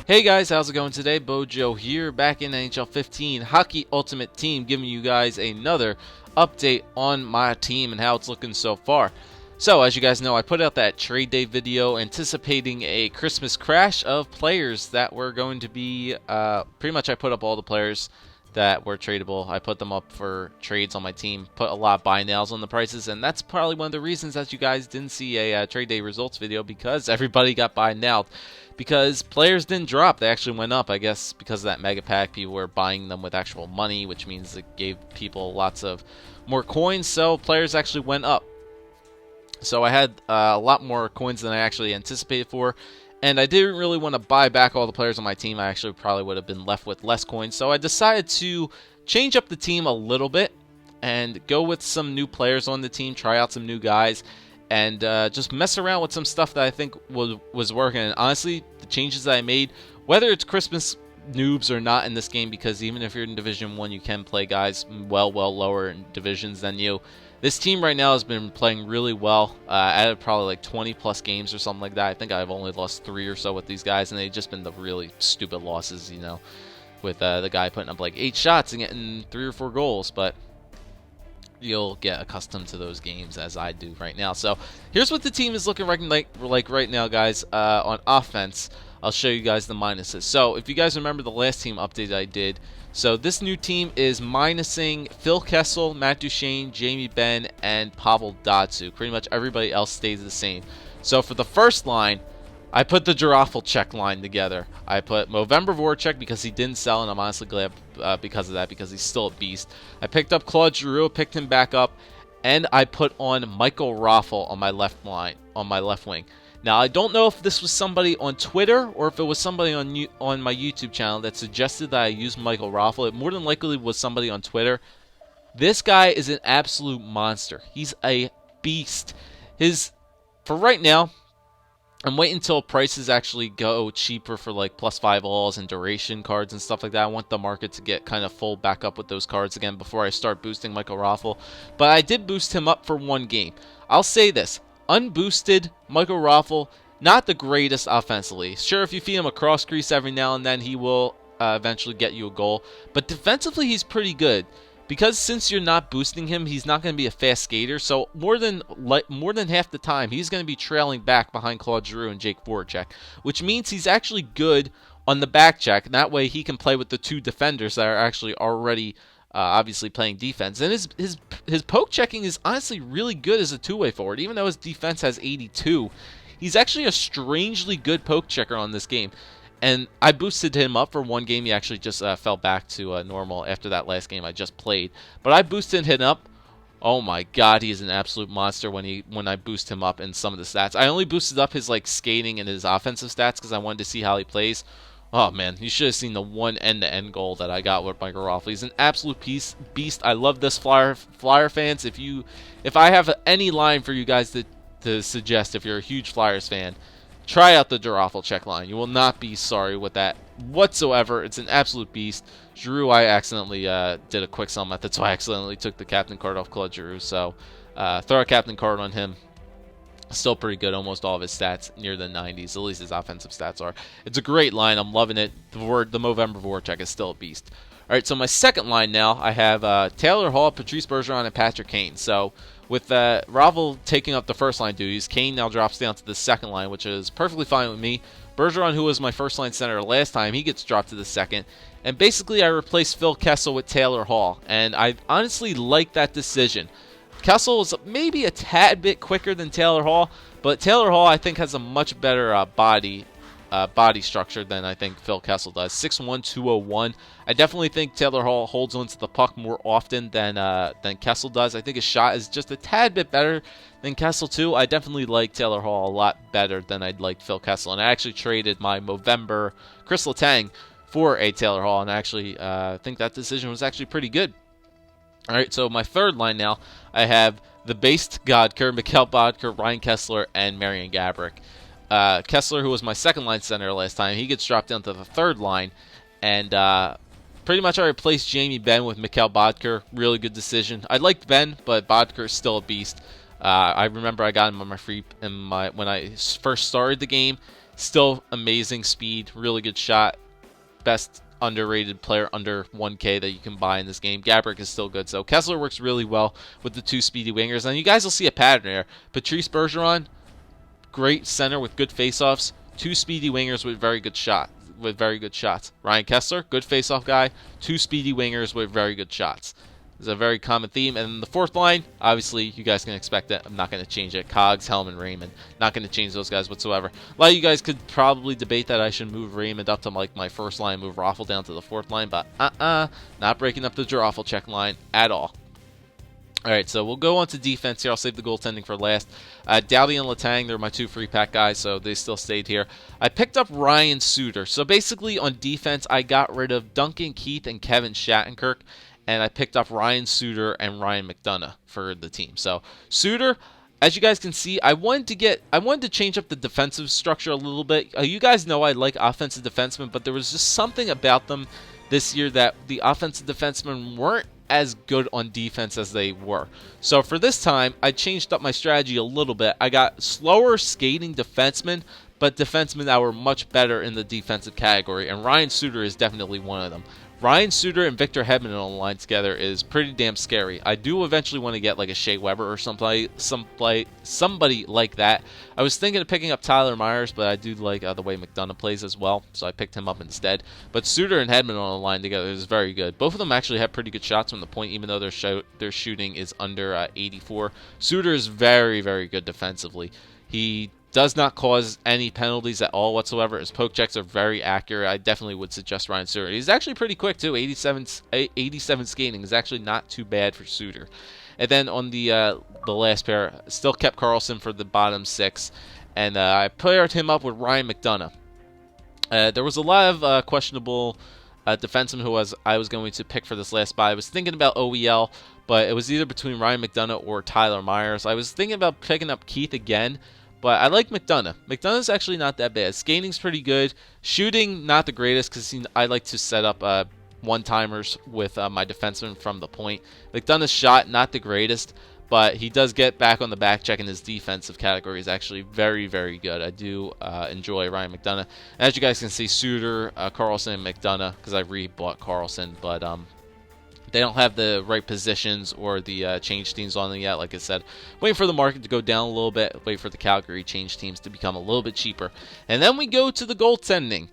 Hey guys, how's it going today? BOJoeKO here, back in NHL 15 Hockey Ultimate Team, giving you guys another update on my team and how it's looking so far. So, as you guys know, I put out that trade day video anticipating a Christmas crash of players that were going to be, pretty much I put up all the players that were tradable. I put them up for trades on my team, put a lot of buy nows on the prices, and that's probably one of the reasons that you guys didn't see a trade day results video, because everybody got buy now. Because players didn't drop, they actually went up. I guess because of that mega pack, people were buying them with actual money, which means it gave people lots of more coins, so players actually went up. So I had a lot more coins than I actually anticipated for, and I didn't really want to buy back all the players on my team. I actually probably would have been left with less coins, so I decided to change up the team a little bit and go with some new players on the team, try out some new guys, and just mess around with some stuff that I think was working. And honestly, the changes that I made, whether it's Christmas noobs or not in this game, because even if you're in Division 1, you can play guys well lower in divisions than you. This team right now has been playing really well. I had probably like 20 plus games or something like that. I think I've only lost 3 or so with these guys, and they've just been the really stupid losses, you know, with the guy putting up like 8 shots and getting 3 or 4 goals. But you'll get accustomed to those games, as I do right now. So here's what the team is looking like right now, guys. On offense, I'll show you guys the minuses. So if you guys remember the last team update I did, so this new team is minusing Phil Kessel, Matt Duchene, Jamie Benn, and Pavel Datsyuk. Pretty much everybody else stays the same. So for the first line, I put the Girafflcek line together. I put BOJoeKO because he didn't sell, and I'm honestly glad because of that, because he's still a beast. I picked up Claude Giroux, picked him back up, and I put on Michael Raffl on my left line, on my left wing. Now, I don't know if this was somebody on Twitter or if it was somebody on my YouTube channel that suggested that I use Michael Raffl. It more than likely was somebody on Twitter. This guy is an absolute monster. He's a beast. For right now, I'm waiting until prices actually go cheaper for like +5 alls and duration cards and stuff like that. I want the market to get kind of full back up with those cards again before I start boosting Michael Raffl. But I did boost him up for one game. I'll say this. Unboosted Michael Raffl, not the greatest offensively. Sure, if you feed him a cross crease every now and then, he will eventually get you a goal. But defensively, he's pretty good. Because since you're not boosting him, he's not going to be a fast skater. So more than half the time, he's going to be trailing back behind Claude Giroux and Jake Voracek, which means he's actually good on the back check. And that way, he can play with the 2 defenders that are actually already obviously playing defense. And his poke checking is honestly really good as a two-way forward. Even though his defense has 82, he's actually a strangely good poke checker on this game. And I boosted him up for one game. He actually just fell back to normal after that last game I just played. But I boosted him up. Oh my god, he is an absolute monster when I boost him up in some of the stats. I only boosted up his like skating and his offensive stats because I wanted to see how he plays. Oh man, you should have seen the one end-to-end goal that I got with Michael Raffl. He's an absolute beast. I love this Flyer fans. If I have any line for you guys to suggest, if you're a huge Flyers fan, try out the Girafflcek line. You will not be sorry with that whatsoever. It's an absolute beast. Giroux, I accidentally did a quick sell method, so I accidentally took the captain card off Claude Giroux. So throw a captain card on him. Still pretty good. Almost all of his stats near the 90s. At least his offensive stats are. It's a great line. I'm loving it. The BOJoeKO is still a beast. All right, so my second line now, I have Taylor Hall, Patrice Bergeron, and Patrick Kane. So with Raffl taking up the first line duties, Kane now drops down to the second line, which is perfectly fine with me. Bergeron, who was my first line center last time, he gets dropped to the second. And basically, I replaced Phil Kessel with Taylor Hall. And I honestly like that decision. Kessel is maybe a tad bit quicker than Taylor Hall, but Taylor Hall, I think, has a much better body structure than I think Phil Kessel does. 6'1", 201. I definitely think Taylor Hall holds onto the puck more often than Kessel does. I think his shot is just a tad bit better than Kessel too. I definitely like Taylor Hall a lot better than I'd like Phil Kessel, and I actually traded my Movember Chris Letang for a Taylor Hall, and I actually think that decision was actually pretty good. All right, so my third line now, I have the based Godker, Mikhail Bodker, Ryan Kesler, and Marian Gaborik. Kessler, who was my second line center last time, he gets dropped down to the third line, and pretty much I replaced Jamie Benn with Mikhail Bodker. Really good decision. I liked Ben, but Bodker is still a beast. I remember I got him on my free when I first started the game, Still amazing speed, really good shot. Best underrated player under 1K that you can buy in this game. Gabrick is still good. So Kessler works really well with the 2 speedy wingers. And you guys will see a pattern here. Patrice Bergeron, great center with good faceoffs. 2 speedy wingers with very good shots. Ryan Kessler, good faceoff guy. 2 speedy wingers with very good shots. It's a very common theme. And then the 4th line, obviously, you guys can expect it. I'm not going to change it. Cogs, Hellman, Raymond. Not going to change those guys whatsoever. A lot of you guys could probably debate that I should move Raymond up to like my 1st line, move Raffl down to the 4th line, but not breaking up the Girafflcek line at all. All right, so we'll go on to defense here. I'll save the goaltending for last. Doughty and Letang, they're my 2 free pack guys, so they still stayed here. I picked up Ryan Suter. So basically on defense, I got rid of Duncan Keith and Kevin Shattenkirk, and I picked up Ryan Suter and Ryan McDonough for the team. So Suter, as you guys can see, I wanted to change up the defensive structure a little bit. You guys know I like offensive defensemen, but there was just something about them this year that the offensive defensemen weren't as good on defense as they were. So for this time, I changed up my strategy a little bit. I got slower skating defensemen, but defensemen that were much better in the defensive category, and Ryan Suter is definitely one of them. Ryan Suter and Victor Hedman on the line together is pretty damn scary. I do eventually want to get like a Shea Weber or somebody like that. I was thinking of picking up Tyler Myers, but I do like the way McDonough plays as well, so I picked him up instead. But Suter and Hedman on the line together is very good. Both of them actually have pretty good shots from the point, even though their shooting is under 84. Suter is very, very good defensively. He does not cause any penalties at all whatsoever. His poke checks are very accurate. I definitely would suggest Ryan Suter. He's actually pretty quick too. 87 skating is actually not too bad for Suter. And then on the last pair, still kept Carlson for the bottom 6, and I paired him up with Ryan McDonough. There was a lot of questionable defensemen who I was going to pick for this last spot. I was thinking about OEL, but it was either between Ryan McDonough or Tyler Myers. I was thinking about picking up Keith again, but I like McDonough. McDonough's actually not that bad. Skating's pretty good. Shooting, not the greatest, because I like to set up one-timers with my defenseman from the point. McDonough's shot, not the greatest, but he does get back on the back check, and his defensive category is actually very, very good. I do enjoy Ryan McDonough. As you guys can see, Suter, Carlson, and McDonough, because I re-bought Carlson, but they don't have the right positions or the change teams on them yet. Like I said, waiting for the market to go down a little bit, wait for the Calgary change teams to become a little bit cheaper. And then we go to the goaltending.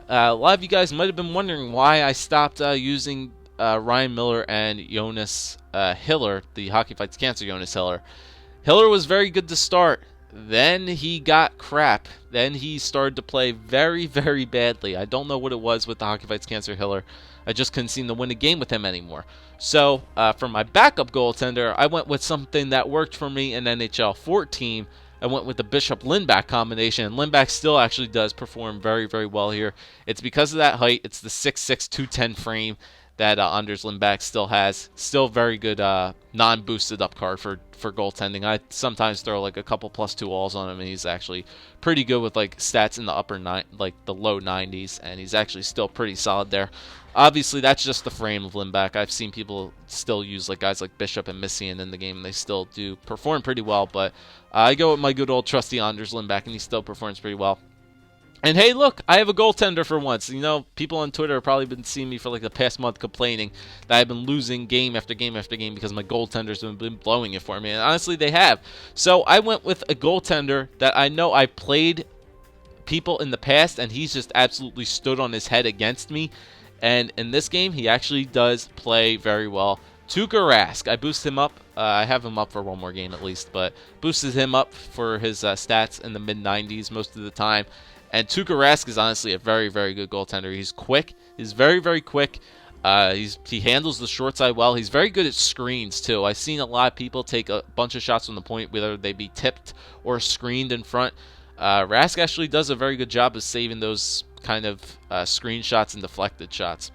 A lot of you guys might have been wondering why I stopped using Ryan Miller and Jonas Hiller, the Hockey Fights Cancer Jonas Hiller. Hiller was very good to start. Then he got crap. Then he started to play very, very badly. I don't know what it was with the Hockey Fights Cancer Hiller. I just couldn't seem to win a game with him anymore. So for my backup goaltender, I went with something that worked for me in NHL 14. I went with the Bishop-Lindback combination, and Lindback still actually does perform very, very well here. It's because of that height. It's the 6'6", 210 frame that Anders Lindback still has. Still very good non-boosted up card for goaltending. I sometimes throw like a couple +2 alls on him, and he's actually pretty good with like stats in the low 90s, and he's actually still pretty solid there. Obviously, that's just the frame of Lindback. I've seen people still use like guys like Bishop and Messian in the game, and they still do perform pretty well. But I go with my good old trusty Anders Lindback, and he still performs pretty well. And hey, look, I have a goaltender for once. You know, people on Twitter have probably been seeing me for like the past month complaining that I've been losing game after game after game because my goaltenders have been blowing it for me. And honestly, they have. So I went with a goaltender that I know I played people in the past, and he's just absolutely stood on his head against me. And in this game, he actually does play very well. Tuukka Rask, I boosted him up. I have him up for one more game at least, but boosted him up for his stats in the mid-90s most of the time. And Tuukka Rask is honestly a very, very good goaltender. He's quick. He's very, very quick. He handles the short side well. He's very good at screens, too. I've seen a lot of people take a bunch of shots from the point, whether they be tipped or screened in front. Rask actually does a very good job of saving those kind of screenshots and deflected shots.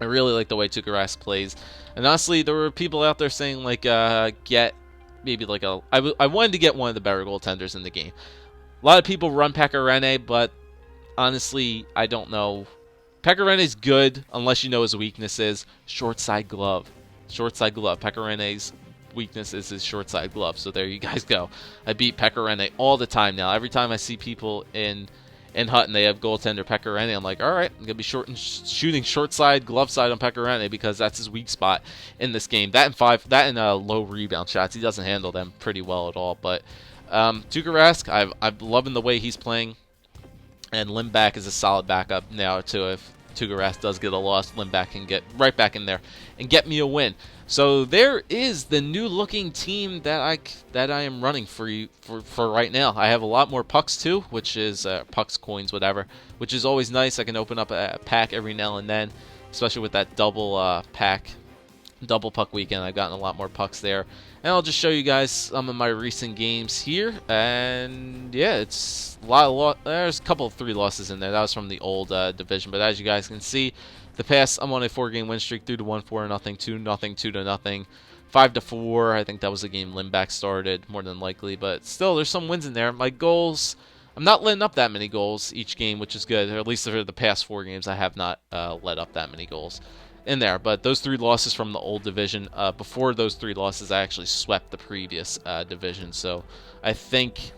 I really like the way Tuukka Rask plays. And honestly, there were people out there saying, like, get maybe like a... I wanted to get one of the better goaltenders in the game. A lot of people run Pekka Rinne, but honestly, I don't know. Pekka Rinne's good unless you know his weakness is short side glove. Short side glove. Pekka Rinne's weakness is his short side glove. So there you guys go. I beat Pekka Rinne all the time now. Every time I see people in in Hutton they have goaltender Pecorine. I'm like, all right, I'm gonna be shooting short side, glove side on Pecorine because that's his weak spot in this game. That and low rebound shots, he doesn't handle them pretty well at all. But Tuukka Rask, I'm loving the way he's playing, and Lindback is a solid backup now too. If Tuukka Rask does get a loss, Lindback can get right back in there and get me a win. So there is the new looking team that I am running for you for right now. I have a lot more pucks too, which is pucks, coins, whatever, which is always nice. I can open up a pack every now and then, especially with that double puck weekend. I've gotten a lot more pucks there, and I'll just show you guys some of my recent games here. And yeah, it's a lot. There's a couple of 3 losses in there. That was from the old division, but as you guys can see, the past, I'm on a 4-game win streak: 3-1, 4-0, 2-0, 2-0, 5-4. I think that was the game Lindback started, more than likely, but still, there's some wins in there. My goals, I'm not letting up that many goals each game, which is good. Or at least for the past 4 games, I have not let up that many goals in there. But those 3 losses from the old division, before those 3 losses, I actually swept the previous division. So I think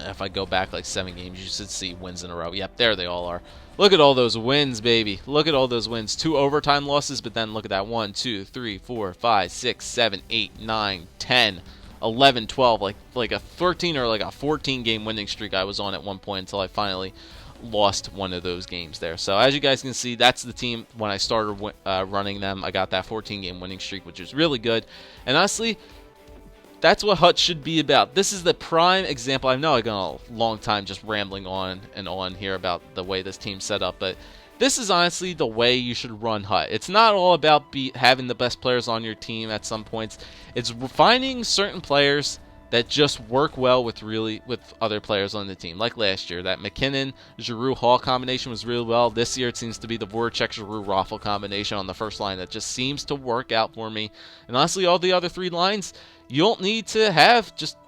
if I go back like 7 games, you should see wins in a row. Yep, there they all are. Look at all those wins, baby. Look at all those wins. 2 overtime losses, but then look at that. 1, 2, 3, 4, 5, 6, 7, 8, 9, 10, 11, 12. Like a 13 or like a 14 game winning streak I was on at one point until I finally lost one of those games there. So as you guys can see, that's the team when I started running them. I got that 14 game winning streak, which is really good. And honestly, that's what Hut should be about. This is the prime example. I know I've gone a long time just rambling on and on here about the way this team's set up, but this is honestly the way you should run Hut. It's not all about having the best players on your team at some points. It's finding certain players that just work well with other players on the team. Like last year, that McKinnon, Giroux, Hall combination was really well. This year, it seems to be the Voracek, Giroux, Raffl combination on the first line that just seems to work out for me. And honestly, all the other 3 lines, you don't need to have just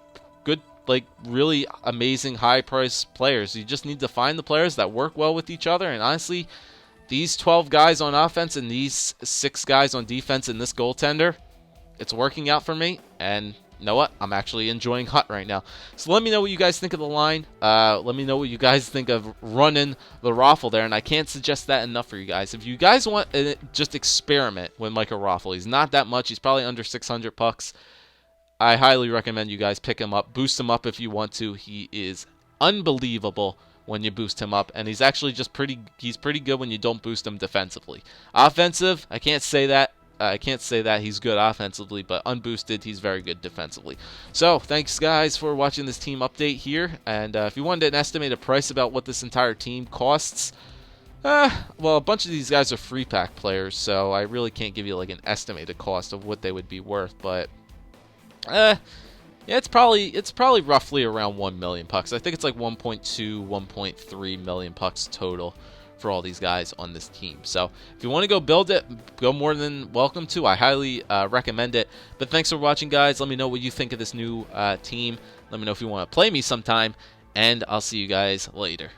good, like really amazing high-priced players. You just need to find the players that work well with each other. And honestly, these 12 guys on offense and these 6 guys on defense and this goaltender, it's working out for me. And you know what? I'm actually enjoying Hut right now. So let me know what you guys think of the line. Let me know what you guys think of running the Raffl there. And I can't suggest that enough for you guys. If you guys want just experiment with Micah Raffl, he's not that much. He's probably under 600 pucks. I highly recommend you guys pick him up. Boost him up if you want to. He is unbelievable when you boost him up. And he's actually he's pretty good when you don't boost him defensively. Offensive, I can't say that. He's good offensively, but unboosted, he's very good defensively. So, thanks guys for watching this team update here. And if you wanted an estimated price about what this entire team costs, well, a bunch of these guys are free pack players, so I really can't give you like an estimated cost of what they would be worth. But yeah, it's probably roughly around 1 million pucks. I think it's like 1.2, 1.3 million pucks total for all these guys on this team. So if you want to go build it, go more than welcome to. I highly recommend it. But thanks for watching, guys. Let me know what you think of this new team. Let me know if you want to play me sometime, and I'll see you guys later.